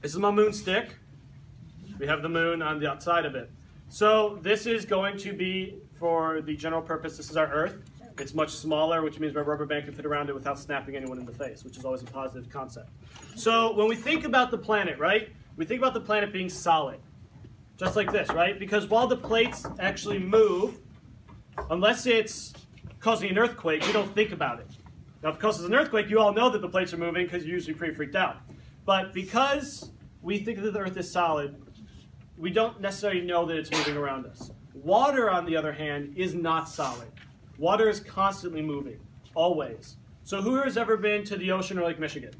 This is my moon stick. We have the moon on the outside of it. So this is going to be, for the general purpose, this is our Earth. It's much smaller, which means my rubber band can fit around it without snapping anyone in the face, which is always a positive concept. So when we think about the planet, right, we think about the planet being solid, just like this, right? Because while the plates actually move, unless it's causing an earthquake, we don't think about it. Now, if it causes an earthquake, you all know that the plates are moving because you're usually pretty freaked out. But because we think that the Earth is solid, we don't necessarily know that it's moving around us. Water, on the other hand, is not solid. Water is constantly moving, always. So who has ever been to the ocean or Lake Michigan?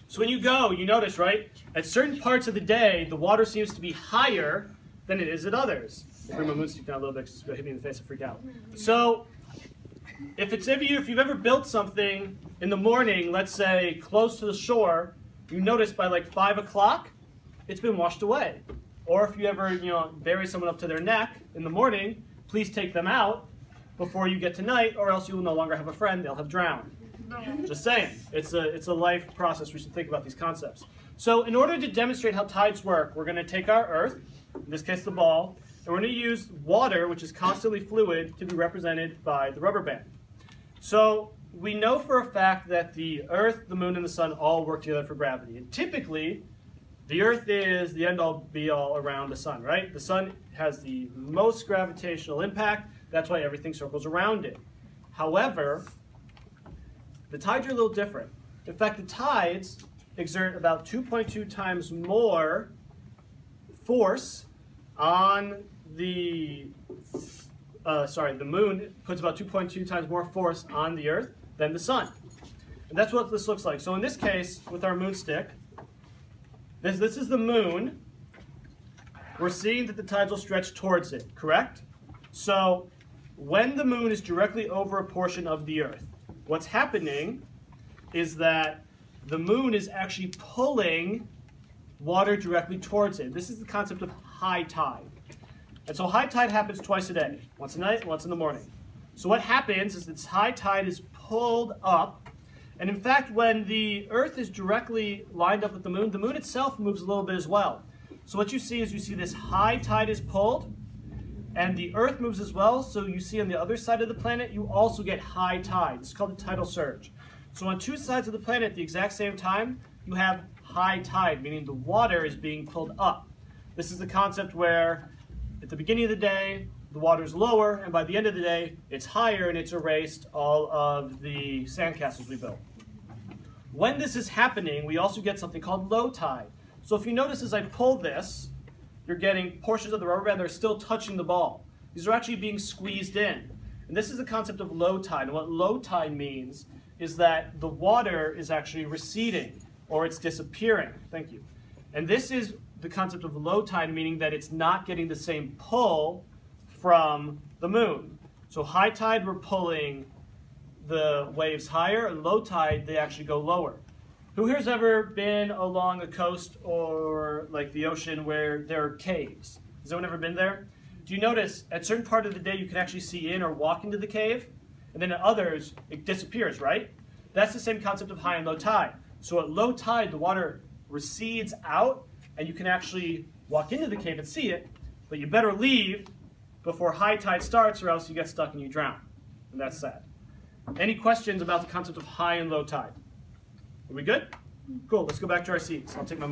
So when you go, you notice, right? At certain parts of the day, the water seems to be higher than it is at others. I'll bring my moonstick down a little bit because it hit me in the face and freaked out. So if you've ever built something in the morning, let's say close to the shore, you notice by like 5 o'clock, it's been washed away. Or if you ever, bury someone up to their neck in the morning, please take them out before you get to night, or else you will no longer have a friend, they'll have drowned. Just saying, it's a life process. We should think about these concepts. So in order to demonstrate how tides work, we're going to take our Earth, in this case the ball, and we're going to use water, which is constantly fluid, to be represented by the rubber band. So we know for a fact that the Earth, the Moon, and the Sun all work together for gravity. And typically, the Earth is the end-all, be-all around the Sun, right? The Sun has the most gravitational impact. That's why everything circles around it. However, the tides are a little different. In fact, the tides exert about 2.2 times more force on the Moon puts about 2.2 times more force on the Earth than the Sun. And that's what this looks like. So in this case, with our moon stick, this is the Moon. We're seeing that the tides will stretch towards it, correct? So when the Moon is directly over a portion of the Earth, what's happening is that the Moon is actually pulling water directly towards it. This is the concept of high tide. And so high tide happens twice a day, once at night, once in the morning. So what happens is this high tide is pulled up, and in fact when the Earth is directly lined up with the Moon itself moves a little bit as well. So what you see is this high tide is pulled, and the Earth moves as well, so you see on the other side of the planet, you also get high tide. It's called the tidal surge. So on two sides of the planet at the exact same time, you have high tide, meaning the water is being pulled up. This is the concept where at the beginning of the day, the water is lower, and by the end of the day, it's higher, and it's erased all of the sandcastles we built. When this is happening, we also get something called low tide. So if you notice as I pull this, you're getting portions of the rubber band that are still touching the ball. These are actually being squeezed in. And this is the concept of low tide. And what low tide means is that the water is actually receding, or it's disappearing. Thank you. And this is the concept of low tide, meaning that it's not getting the same pull from the Moon. So high tide, we're pulling the waves higher, and low tide, they actually go lower. Who here's ever been along a coast or like the ocean where there are caves? Has anyone ever been there? Do you notice at certain part of the day you can actually see in or walk into the cave, and then at others it disappears, right? That's the same concept of high and low tide. So at low tide, the water recedes out, and you can actually walk into the cave and see it, but you better leave before high tide starts, or else you get stuck and you drown. And that's sad. Any questions about the concept of high and low tide? Are we good? Cool, let's go back to our seats. I'll take my